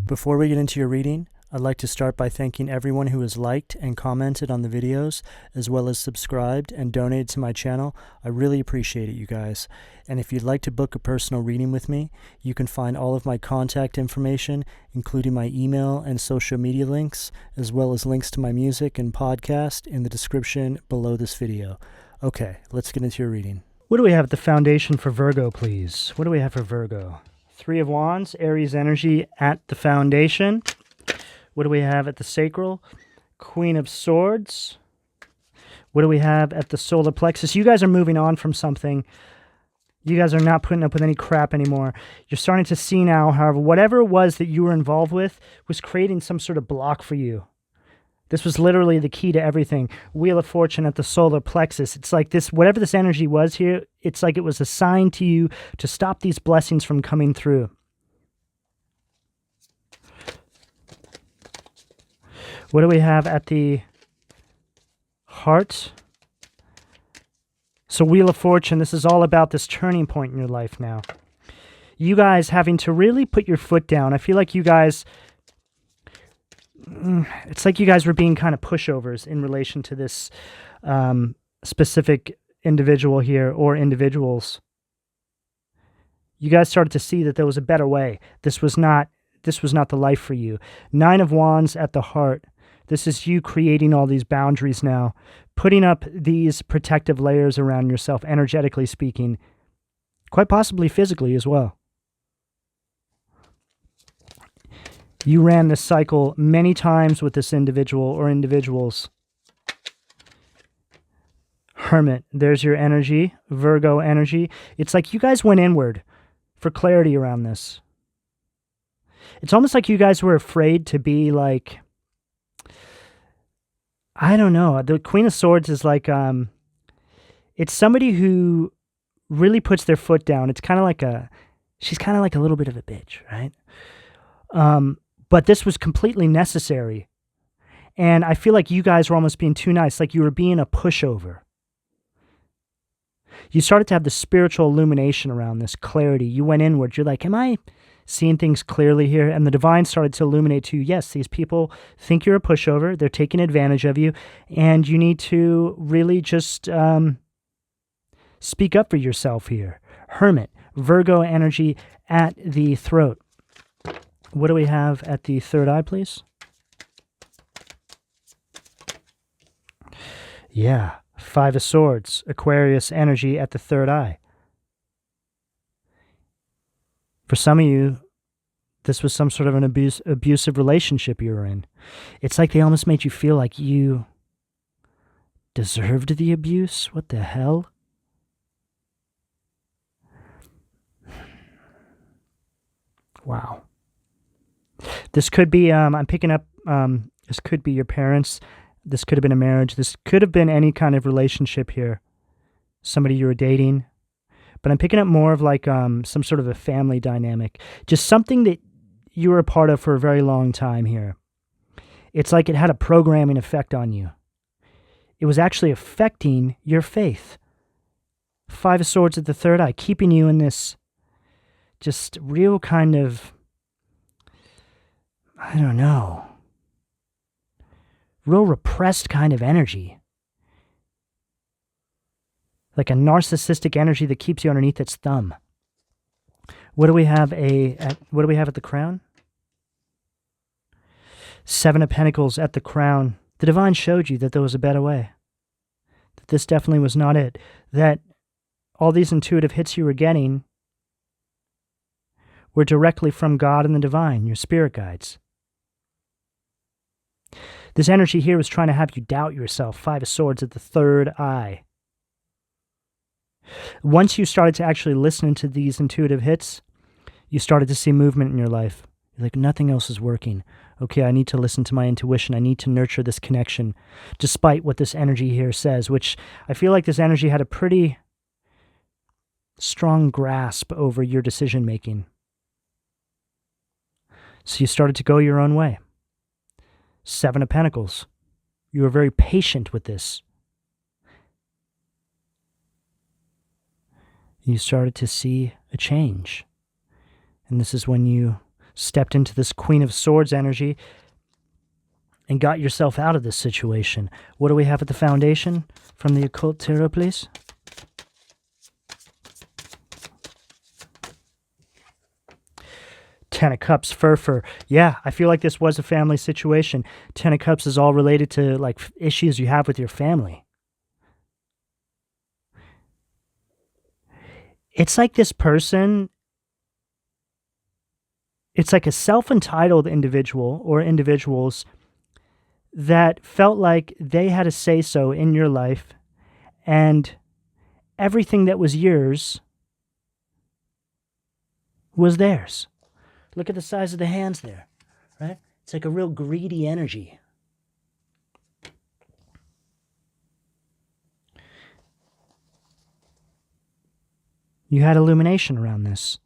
Before we get into your reading, I'd like to start by thanking everyone who has liked and commented on the videos, as well as subscribed and donated to my channel. I really appreciate it, you guys. And if you'd like to book a personal reading with me, you can find all of my contact information, including my email and social media links, as well as links to my music and podcast in the description below this video. Okay, let's get into your reading. What do we have at the foundation for Virgo, please? What do we have for Virgo? Three of Wands, Aries energy at the foundation. What do we have at the sacral? Queen of Swords. What do we have at the solar plexus? You guys are moving on from something. You guys are not putting up with any crap anymore. You're starting to see now, however, whatever it was that you were involved with was creating some sort of block for you. This was literally the key to everything. Wheel of Fortune at the solar plexus. It's like this, whatever this energy was here, it's like it was assigned to you to stop these blessings from coming through. What do we have at the heart? So Wheel of Fortune, this is all about this turning point in your life now. You guys having to really put your foot down. I feel like you guys... It's like you guys were being kind of pushovers in relation to this specific individual here or individuals. You guys started to see that there was a better way. This was not the life for you. Nine of Wands at the heart. This is you creating all these boundaries now, putting up these protective layers around yourself, energetically speaking, quite possibly physically as well. You ran this cycle many times with this individual or individuals. Hermit, there's your energy, Virgo energy. It's like you guys went inward for clarity around this. It's almost like you guys were afraid to be like, I don't know. The Queen of Swords is like, it's somebody who really puts their foot down. It's kind of like she's kind of like a little bit of a bitch, right? But this was completely necessary. And I feel like you guys were almost being too nice, like you were being a pushover. You started to have the spiritual illumination around this clarity. You went inward. You're like, am I seeing things clearly here? And the divine started to illuminate to you. Yes, these people think you're a pushover. They're taking advantage of you. And you need to really just speak up for yourself here. Hermit, Virgo energy at the throat. What do we have at the third eye, please? Yeah, Five of Swords, Aquarius energy at the third eye. For some of you, this was some sort of an abusive relationship you were in. It's like they almost made you feel like you deserved the abuse. What the hell? Wow. This could be, I'm picking up, this could be your parents. This could have been a marriage. This could have been any kind of relationship here. Somebody you were dating. But I'm picking up more of like some sort of a family dynamic. Just something that you were a part of for a very long time here. It's like it had a programming effect on you. It was actually affecting your faith. Five of Swords at the third eye, keeping you in this just real kind of, I don't know, real repressed kind of energy. Like a narcissistic energy that keeps you underneath its thumb. What do we have at the crown? Seven of Pentacles at the crown. The divine showed you that there was a better way. That this definitely was not it. That all these intuitive hits you were getting were directly from God and the divine, your spirit guides. This energy here was trying to have you doubt yourself. Five of Swords at the third eye. Once you started to actually listen to these intuitive hits, you started to see movement in your life. You're like, nothing else is working. Okay, I need to listen to my intuition. I need to nurture this connection, despite what this energy here says, which I feel like this energy had a pretty strong grasp over your decision making. So you started to go your own way. Seven of Pentacles. You were very patient with this. You started to see a change. And this is when you stepped into this Queen of Swords energy and got yourself out of this situation. What do we have at the foundation from the Occult Tarot, please? Ten of Cups, fur. Yeah, I feel like this was a family situation. Ten of Cups is all related to like issues you have with your family. It's like this person, it's like a self-entitled individual or individuals that felt like they had a say-so in your life, and everything that was yours was theirs. Look at the size of the hands there, right? It's like a real greedy energy. You had illumination around this.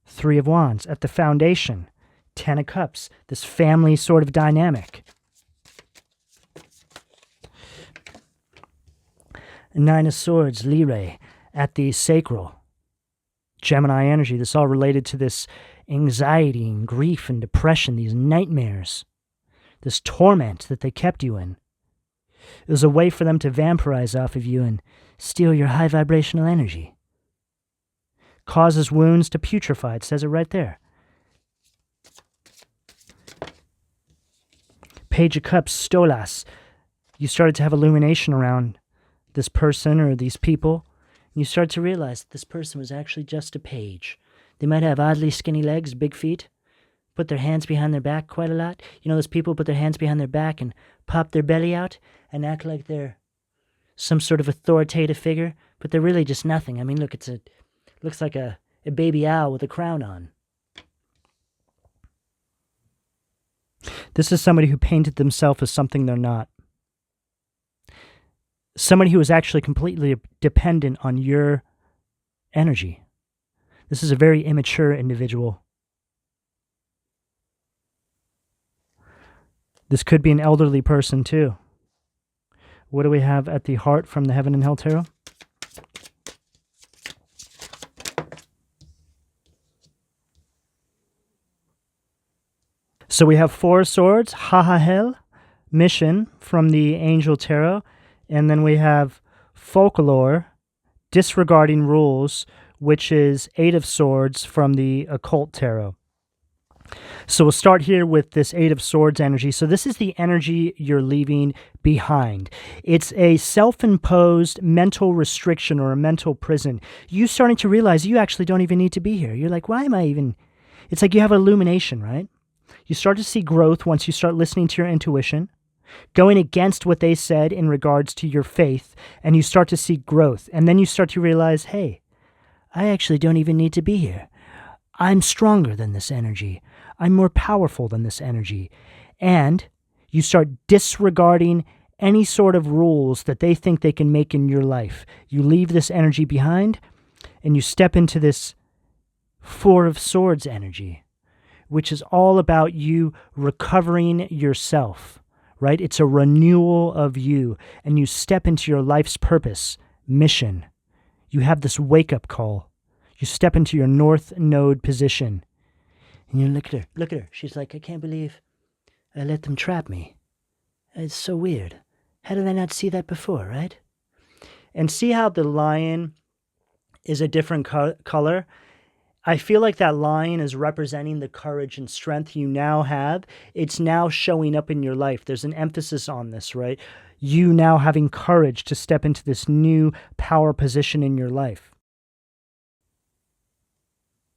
Three of Wands at the foundation. Ten of Cups, this family sort of dynamic. Nine of Swords, Lyrae, at the sacral. Gemini energy, this all related to this anxiety and grief and depression, these nightmares, this torment that they kept you in. It was a way for them to vampirize off of you and steal your high vibrational energy. Causes wounds to putrefy, it says it right there. Page of Cups, Stolas. You started to have illumination around this person or these people. You start to realize that this person was actually just a page. They might have oddly skinny legs, big feet, put their hands behind their back quite a lot. You know those people put their hands behind their back and pop their belly out and act like they're some sort of authoritative figure, but they're really just nothing. I mean, look, looks like a baby owl with a crown on. This is somebody who painted themselves as something they're not. Somebody who is actually completely dependent on your energy. This is a very immature individual. This could be an elderly person too. What do we have at the heart from the Heaven and Hell Tarot? So we have Four of Swords, Hahahel, Mission from the Angel Tarot. And then we have Folklore, Disregarding Rules, which is Eight of Swords from the Occult Tarot. So we'll start here with this Eight of Swords energy. So this is the energy you're leaving behind. It's a self-imposed mental restriction or a mental prison. You starting to realize you actually don't even need to be here. You're like, why am I even... It's like you have illumination, right? You start to see growth once you start listening to your intuition, going against what they said in regards to your faith, and you start to see growth. And then you start to realize, hey, I actually don't even need to be here. I'm stronger than this energy. I'm more powerful than this energy. And you start disregarding any sort of rules that they think they can make in your life. You leave this energy behind, and you step into this Four of Swords energy, which is all about you recovering yourself. Right? It's a renewal of you, and you step into your life's purpose, mission. You have this wake-up call. You step into your North Node position, and you look at her. She's like, I can't believe I let them trap me. It's so weird. How did I not see that before, right? And see how the lion is a different color? I feel like that lion is representing the courage and strength you now have. It's now showing up in your life. There's an emphasis on this, right? You now having courage to step into this new power position in your life.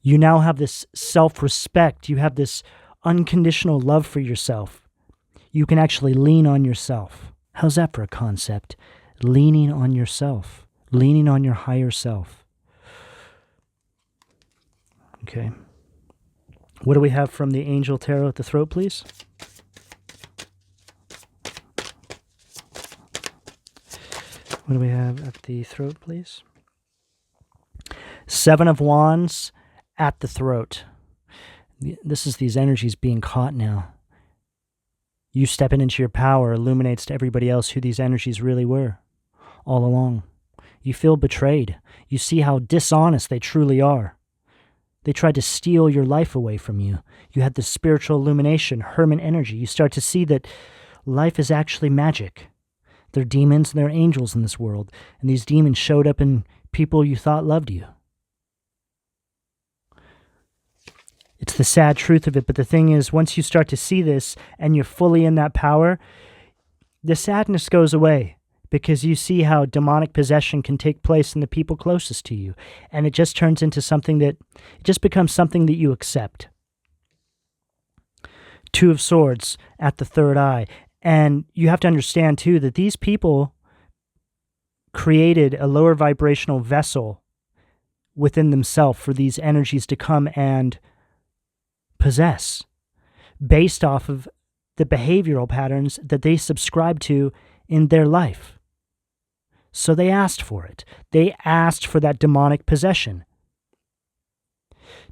You now have this self-respect. You have this unconditional love for yourself. You can actually lean on yourself. How's that for a concept? Leaning on yourself. Leaning on your higher self. Okay. What do we have from the Angel Tarot at the throat, please? What do we have at the throat, please? Seven of Wands at the throat. This is these energies being caught now. You stepping into your power illuminates to everybody else who these energies really were all along. You feel betrayed. You see how dishonest they truly are. They tried to steal your life away from you. You had this spiritual illumination, Herman energy. You start to see that life is actually magic. There are demons and there are angels in this world. And these demons showed up in people you thought loved you. It's the sad truth of it. But the thing is, once you start to see this and you're fully in that power, the sadness goes away. Because you see how demonic possession can take place in the people closest to you. And it just turns into something that, it just becomes something that you accept. Two of Swords at the third eye. And you have to understand, too, that these people created a lower vibrational vessel within themselves for these energies to come and possess, based off of the behavioral patterns that they subscribe to in their life. So they asked for it. They asked for that demonic possession.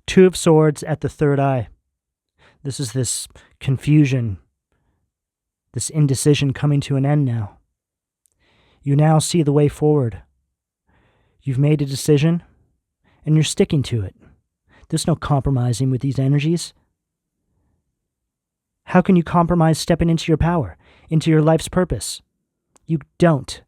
Two of Swords at the third eye. This is this confusion, this indecision coming to an end now. You now see the way forward. You've made a decision, and you're sticking to it. There's no compromising with these energies. How can you compromise stepping into your power, into your life's purpose? You don't.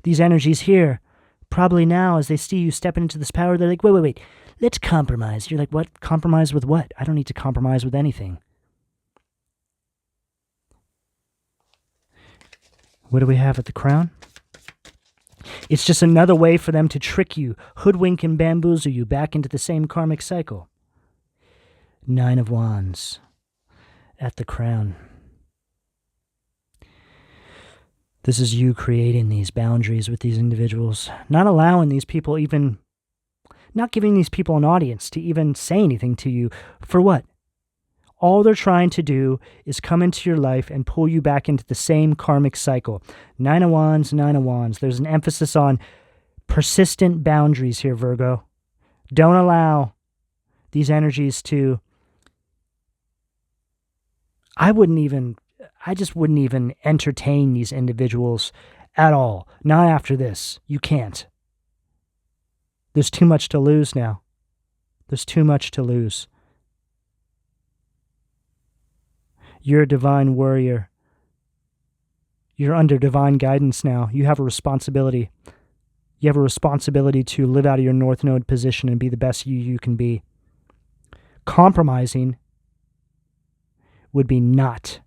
These energies here, probably now, as they see you stepping into this power, they're like, wait, let's compromise. You're like, what? Compromise with what? I don't need to compromise with anything. What do we have at the crown? It's just another way for them to trick you, hoodwink and bamboozle you back into the same karmic cycle. Nine of Wands at the crown. This is you creating these boundaries with these individuals, not allowing these people even, not giving these people an audience to even say anything to you. For what? All they're trying to do is come into your life and pull you back into the same karmic cycle. Nine of Wands, Nine of Wands. There's an emphasis on persistent boundaries here, Virgo. Don't allow these energies to, I just wouldn't even entertain these individuals at all. Not after this. You can't. There's too much to lose now. There's too much to lose. You're a divine warrior. You're under divine guidance now. You have a responsibility. You have a responsibility to live out of your North Node position and be the best you can be. Compromising would be not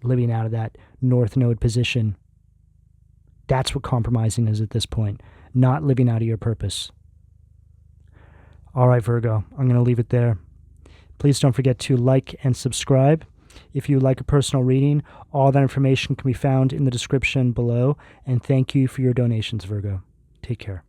living out of that North Node position. That's what compromising is at this point. Not living out of your purpose. All right, Virgo, I'm going to leave it there. Please don't forget to like and subscribe. If you would like a personal reading, all that information can be found in the description below. And thank you for your donations, Virgo. Take care.